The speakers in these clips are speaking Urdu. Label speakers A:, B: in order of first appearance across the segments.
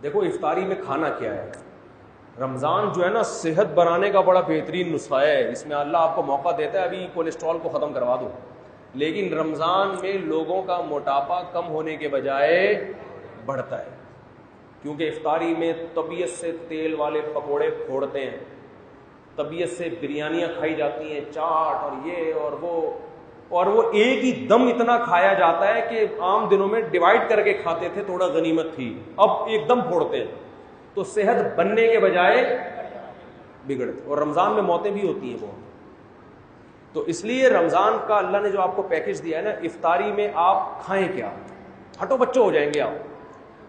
A: دیکھو افطاری میں کھانا کیا ہے. رمضان جو ہے نا صحت بنانے کا بڑا بہترین نسخہ ہے. اس میں اللہ آپ کو موقع دیتا ہے ابھی کولیسٹرول کو ختم کروا دو. لیکن رمضان میں لوگوں کا موٹاپا کم ہونے کے بجائے بڑھتا ہے, کیونکہ افطاری میں طبیعت سے تیل والے پکوڑے پھوڑتے ہیں, طبیعت سے بریانیاں کھائی جاتی ہیں, چاٹ اور یہ اور وہ ایک ہی دم اتنا کھایا جاتا ہے کہ عام دنوں میں ڈیوائڈ کر کے کھاتے تھے, تھوڑا غنیمت تھی, اب ایک دم پھوڑتے ہیں. تو صحت بننے کے بجائے بگڑتی, اور رمضان میں موتیں بھی ہوتی ہیں بہت. تو اس لیے رمضان کا اللہ نے جو آپ کو پیکج دیا ہے نا, افطاری میں آپ کھائیں کیا, ہٹو بچوں ہو جائیں گے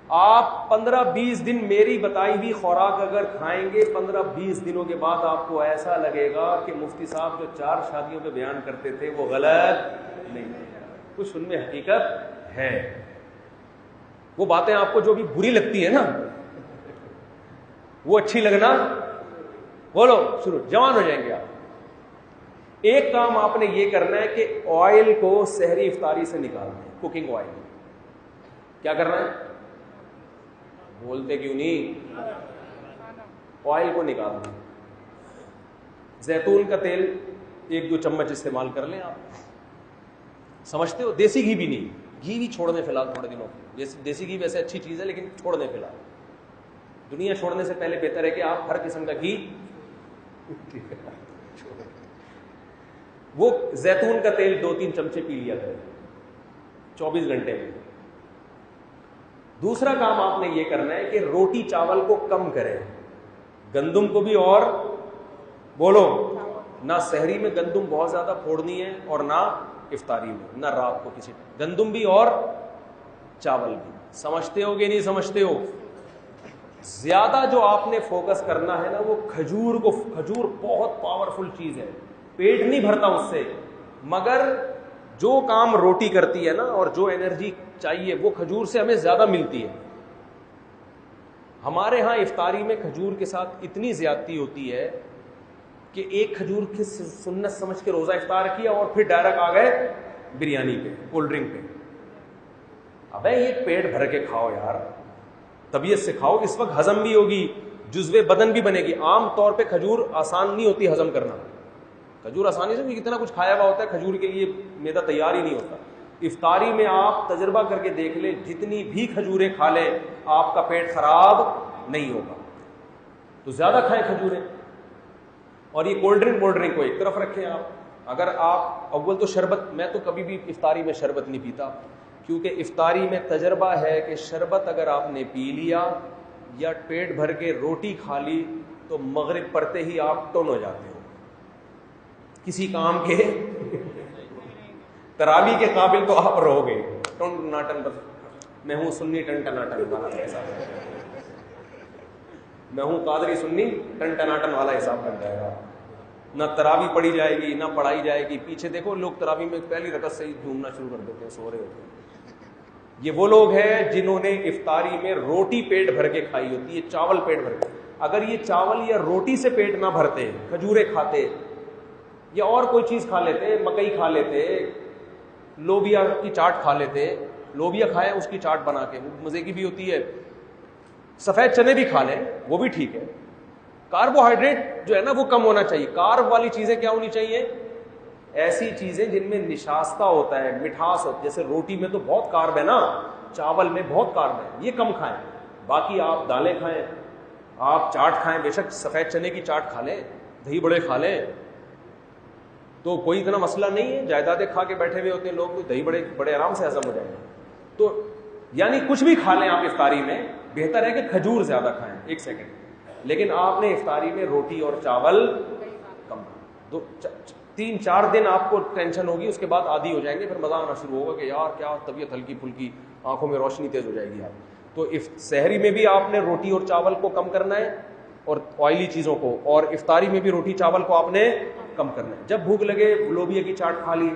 A: آپ 15-20 دن میری بتائی ہوئی خوراک اگر کھائیں گے, 15-20 دنوں کے بعد آپ کو ایسا لگے گا کہ مفتی صاحب جو 4 شادیوں پہ بیان کرتے تھے وہ غلط نہیں, کچھ ان میں حقیقت ہے. وہ باتیں آپ کو جو بھی بری لگتی ہے نا وہ اچھی لگنا, بولو شروع, جوان ہو جائیں گے آپ. ایک کام آپ نے یہ کرنا ہے کہ آئل کو سحری افطاری سے نکالنا ہے, کوکنگ آئل. کیا کرنا ہے, بولتے کیوں نہیں, آئل کو نکالنا ہے. زیتون کا تیل 1-2 چمچ استعمال کر لیں آپ, سمجھتے ہو. دیسی گھی بھی نہیں, گھی بھی چھوڑ دیں فی الحال تھوڑے دنوں. دیسی گھی ویسے اچھی چیز ہے لیکن چھوڑ دیں فی الحال. دنیا چھوڑنے سے پہلے بہتر ہے کہ آپ ہر قسم کا گھی وہ زیتون کا تیل 2-3 چمچے پی لیا کریں 24 گھنٹے میں. دوسرا کام آپ نے یہ کرنا ہے کہ روٹی چاول کو کم کریں, گندم کو بھی, اور بولو نہ سحری میں گندم بہت زیادہ پھوڑنی ہے اور نہ افطاری میں, نہ رات کو کسی, گندم بھی اور چاول بھی. سمجھتے ہو کہ نہیں سمجھتے ہو؟ زیادہ جو آپ نے فوکس کرنا ہے نا وہ کھجور کو. کھجور بہت پاورفل چیز ہے, پیٹ نہیں بھرتا اس سے, مگر جو کام روٹی کرتی ہے نا اور جو انرجی چاہیے وہ کھجور سے ہمیں زیادہ ملتی ہے. ہمارے ہاں افطاری میں کھجور کے ساتھ اتنی زیادتی ہوتی ہے کہ ایک کھجور کی سنت سمجھ کے روزہ افطار کیا اور پھر ڈائریکٹ آ گئے بریانی پہ, کولڈ ڈرنک پہ. ابے یہ پیٹ بھر کے کھاؤ یار, طبیعت سے کھاؤ, اس وقت ہضم بھی ہوگی, جزوے بدن بھی بنے گی. عام طور پہ کھجور آسان نہیں ہوتی ہضم کرنا, کھجور آسانی سے کتنا کچھ کھایا ہوا ہوتا ہے, کھجور کے لیے میدا تیار ہی نہیں ہوتا. افطاری میں آپ تجربہ کر کے دیکھ لیں, جتنی بھی کھجوریں کھا لیں آپ کا پیٹ خراب نہیں ہوگا. تو زیادہ کھائیں کھجوریں. اور یہ کولڈ ڈرنک کو ایک طرف رکھیں آپ. اگر آپ اول تو شربت, میں تو کبھی بھی افطاری میں شربت نہیں پیتا, کیونکہ افطاری میں تجربہ ہے کہ شربت اگر آپ نے پی لیا یا پیٹ بھر کے روٹی کھا لی تو مغرب پڑتے ہی آپ ٹن ہو جاتے ہو, کسی کام کے تراویح کے قابل تو آپ رہو گے. ٹن ٹناٹن, بس میں ہوں سنی ٹن ٹناٹن والا حساب, میں ہوں قادری سنی ٹن ٹناٹن والا حساب بن جائے گا. نہ تراویح پڑھی جائے گی نہ پڑھائی جائے گی. پیچھے دیکھو لوگ تراویح میں پہلی رکعت سے ہی جھومنا شروع کر دیتے ہیں, سو رہے ہوتے ہیں. یہ وہ لوگ ہیں جنہوں نے افطاری میں روٹی پیٹ بھر کے کھائی ہوتی ہے, چاول پیٹ بھر کے. اگر یہ چاول یا روٹی سے پیٹ نہ بھرتے, کھجوریں کھاتے یا اور کوئی چیز کھا لیتے, مکئی کھا لیتے, لوبیا کی چاٹ کھا لیتے, لوبیا کھائیں اس کی چاٹ بنا کے, مزے کی بھی ہوتی ہے. سفید چنے بھی کھا لیں وہ بھی ٹھیک ہے. کاربوہائیڈریٹ جو ہے نا وہ کم ہونا چاہیے. کارب والی چیزیں کیا ہونی چاہیے, ایسی چیزیں جن میں نشاستہ ہوتا ہے, مٹھاس ہوتی ہے. جیسے روٹی میں تو بہت کارب ہے نا, چاول میں بہت کارب ہے, یہ کم کھائیں. باقی آپ دالیں کھائیں, آپ چاٹ کھائیں, بے شک سفید چنے کی چاٹ کھا لیں, دہی بڑے کھا لیں, تو کوئی اتنا مسئلہ نہیں ہے. جائیدادیں کھا کے بیٹھے ہوئے ہوتے ہیں لوگ, تو دہی بڑے آرام سے ہضم ہو جائیں گے. تو یعنی کچھ بھی کھا لیں آپ افطاری میں, بہتر ہے کہ کھجور زیادہ کھائیں. ایک سیکنڈ, لیکن آپ نے افطاری میں روٹی اور چاول کم, 3-4 دن آپ کو ٹینشن ہوگی, اس کے بعد عادی ہو جائیں گے, پھر مزہ آنا شروع ہوگا کہ یار کیا طبیعت ہلکی پھلکی, آنکھوں میں روشنی تیز ہو جائے گی آپ. تو سحری میں بھی آپ نے روٹی اور چاول کو کم کرنا ہے اور آئلی چیزوں کو, اور افطاری میں بھی روٹی چاول کو آپ نے کم کرنا ہے. جب بھوک لگے لوبیا کی چاٹ کھا لی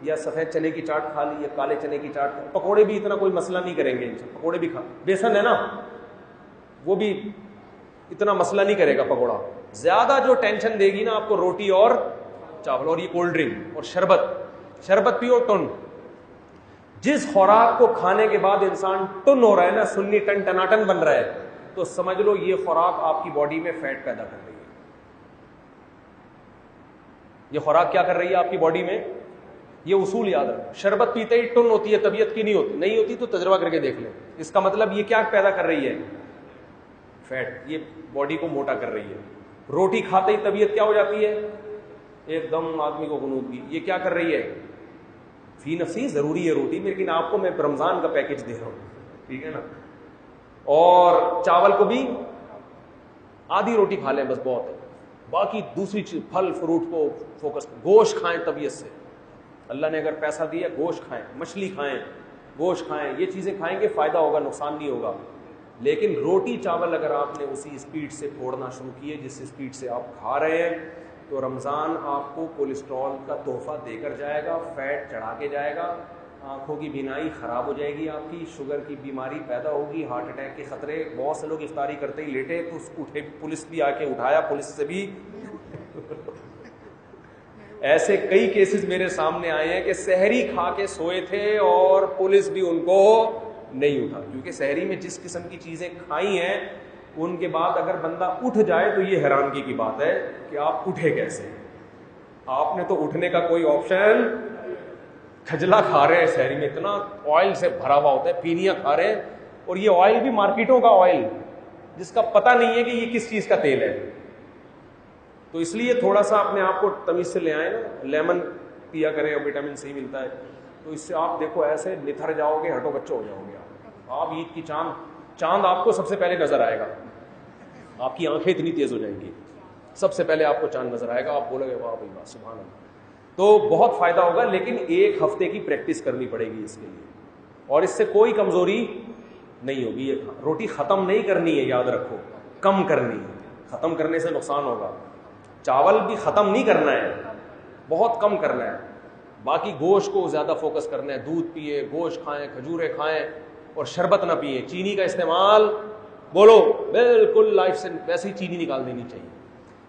A: یا سفید چنے کی چاٹ کھا لی یا کالے چنے کی چاٹ. پکوڑے بھی اتنا کوئی مسئلہ نہیں کریں گے, پکوڑے بھی کھا, بیسن ہے نا وہ بھی اتنا مسئلہ نہیں کرے گا پکوڑا. زیادہ جو ٹینشن دے گی نا آپ کو روٹی اور چاول, اور یہ کولڈ ڈرنک اور شربت پیو ٹن. جس خوراک کو کھانے کے بعد انسان ٹن ہو رہا ہے نا, سنی ٹن ٹناٹن بن رہا ہے, تو سمجھ لو یہ خوراک آپ کی باڈی میں فیٹ پیدا کر رہی ہے. یہ خوراک کیا کر رہی ہے آپ کی باڈی میں؟ یہ اصول یاد رکھو. شربت پیتے ہی ٹن ہوتی ہے, طبیعت کی نہیں ہوتی تو تجربہ کر کے دیکھ لیں. اس کا مطلب یہ کیا پیدا کر رہی ہے؟ فیٹ. یہ باڈی کو موٹا کر رہی ہے. روٹی کھاتے ہی طبیعت کیا ہو جاتی ہے؟ ایک دم آدمی کو غنودگی. یہ کیا کر رہی ہے؟ فی نفسی ضروری ہے روٹی, لیکن آپ کو میں رمضان کا پیکج دے رہا ہوں, ٹھیک ہے نا. اور چاول کو بھی آدھی روٹی کھا لیں بس بہت ہے, باقی دوسری چیز پھل فروٹ کو فوکس کریں. گوشت کھائیں طبیعت سے, اللہ نے اگر پیسہ دیا گوشت کھائیں, مچھلی کھائیں, گوشت کھائیں, یہ چیزیں کھائیں گے فائدہ ہوگا, نقصان نہیں ہوگا. لیکن روٹی چاول اگر آپ نے اسی اسپیڈ سے پھوڑنا شروع کیے جس اسپیڈ سے آپ کھا رہے ہیں, تو رمضان آپ کو کولیسٹرول کا تحفہ دے کر جائے گا, فیٹ چڑھا کے جائے گا, آنکھوں کی بینائی خراب ہو جائے گی, آپ کی شوگر کی بیماری پیدا ہوگی, ہارٹ اٹیک کے خطرے. بہت سے لوگ افطاری کرتے ہی لیٹے تو اٹھے, پولیس بھی آ کے اٹھایا, پولیس سے بھی ایسے کئی کیسز میرے سامنے آئے ہیں کہ سحری کھا کے سوئے تھے اور پولیس بھی ان کو نہیں اٹھا, کیونکہ سحری میں جس قسم کی چیزیں کھائی ہیں ان کے بعد اگر بندہ اٹھ جائے تو یہ حیرانگی کی بات ہے کہ آپ اٹھے کیسے. آپ نے تو اٹھنے کا کوئی آپشن, کھجلا کھا رہے ہیں سحری میں, اتنا آئل سے بھرا ہوا ہوتا ہے, پینیاں کھا رہے ہیں, اور یہ آئل بھی مارکیٹوں کا آئل جس کا پتہ نہیں ہے کہ یہ کس چیز کا تیل ہے. تو اس لیے تھوڑا سا اپنے آپ کو تمیز سے لے آئیں نا. لیمن پیا کریں, اور وٹامن سی ملتا ہے, تو اس سے آپ دیکھو ایسے نتھر جاؤ گے, ہٹو بچو ہو جاؤ گے. آپ عید کی چاند آپ کو سب سے پہلے نظر آئے گا, آپ کی آنکھیں اتنی تیز ہو جائیں گی, سب سے پہلے آپ کو چاند نظر آئے گا, آپ بولو گے واہ بھائی واہ سبحان اللہ. تو بہت فائدہ ہوگا, لیکن ایک ہفتے کی پریکٹس کرنی پڑے گی اس کے لیے, اور اس سے کوئی کمزوری نہیں ہوگی. یہ روٹی ختم نہیں کرنی ہے, یاد رکھو, کم کرنی ہے. ختم کرنے سے نقصان ہوگا. چاول بھی ختم نہیں کرنا ہے, بہت کم کرنا ہے. باقی گوشت کو زیادہ فوکس کرنا ہے. دودھ پیے, گوشت کھائیں, کھجوریں کھائیں, اور شربت نہ پیئیں. چینی کا استعمال بولو بالکل لائف سے ویسے ہی چینی نکال دینی چاہیے.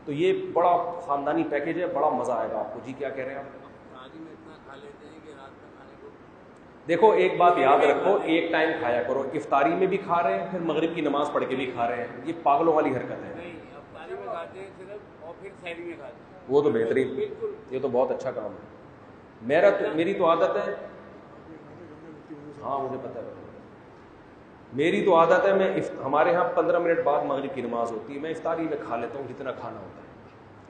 A: تو یہ بڑا خاندانی پیکج ہے, بڑا مزہ آئے گا آپ کو. جی کیا کہہ رہے ہیں آپ؟ دیکھو ایک بات یاد رکھو, ایک ٹائم کھایا کرو. افطاری میں بھی کھا رہے ہیں, پھر مغرب کی نماز پڑھ کے بھی کھا رہے ہیں, یہ پاگلوں والی حرکت ہے. وہ تو بہترین, یہ تو بہت اچھا کام ہے. میری تو عادت ہے, ہاں مجھے پتہ ہے, میری تو عادت ہے, میں ہمارے ہاں 15 منٹ بعد مغرب کی نماز ہوتی ہے, میں افطاری میں کھا لیتا ہوں جتنا کھانا ہوتا ہے,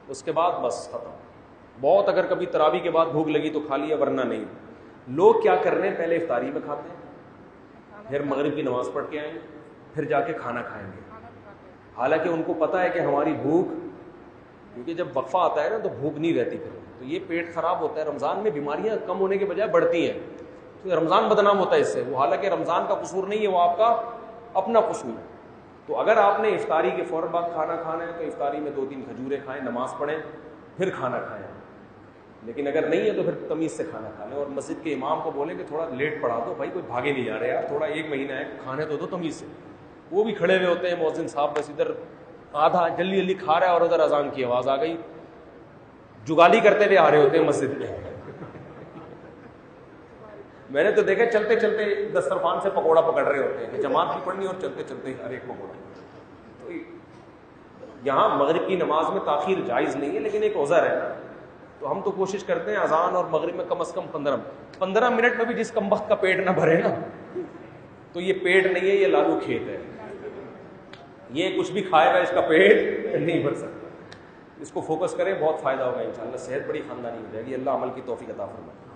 A: اس کے بعد بس ختم. بہت اگر کبھی تراویح کے بعد بھوک لگی تو کھا لیا, ورنہ نہیں. لوگ کیا کر رہے ہیں, پہلے افطاری میں کھاتے ہیں, پھر مغرب کی نماز پڑھ کے آئیں گے, پھر جا کے کھانا کھائیں گے. حالانکہ ان کو پتہ ہے کہ ہماری بھوک, کیونکہ جب وقفہ آتا ہے نا تو بھوک نہیں رہتی پھر, تو یہ پیٹ خراب ہوتا ہے. رمضان میں بیماریاں کم ہونے کے بجائے بڑھتی ہیں, تو رمضان بدنام ہوتا ہے اس سے. وہ حالانکہ رمضان کا قصور نہیں ہے, وہ آپ کا اپنا قصور ہے. تو اگر آپ نے افطاری کے فوراً بعد کھانا کھانا ہے تو افطاری میں 2-3 کھجوریں کھائیں, نماز پڑھیں, پھر کھانا کھائیں. لیکن اگر نہیں ہے تو پھر تمیز سے کھانا کھا لیں, اور مسجد کے امام کو بولیں کہ تھوڑا لیٹ پڑھا دو بھائی, کوئی بھاگے نہیں جا رہے یار, تھوڑا 1 مہینہ ہے, کھانے تو دو تمیز سے. وہ بھی کھڑے ہوئے ہوتے ہیں مؤذن صاحب, بس ادھر آدھا جلدی جلدی کھا رہا ہے اور ادھر اذان کی آواز آ گئی, جگالی کرتے ہوئے آ رہے ہوتے ہیں مسجد میں. میں نے تو دیکھا چلتے چلتے دسترخوان سے پکوڑا پکڑ رہے ہوتے ہیں کہ جماعت بھی پڑھنی اور چلتے چلتے ہر ایک پکوڑا. تو یہاں مغرب کی نماز میں تاخیر جائز نہیں ہے, لیکن ایک عذر ہے. تو ہم تو کوشش کرتے ہیں اذان اور مغرب میں کم از کم 15 منٹ میں بھی جس کم وقت کا پیٹ نہ بھرے نا, تو یہ پیٹ نہیں ہے, یہ لالو کھیت ہے. یہ کچھ بھی کھائے گا اس کا پیٹ نہیں بھر سکتا. اس کو فوکس کریں, بہت فائدہ ہوگا انشاءاللہ, صحت بڑی خاندانی ہو جائے گی. اللہ عمل کی توفیق عطا فرمائے.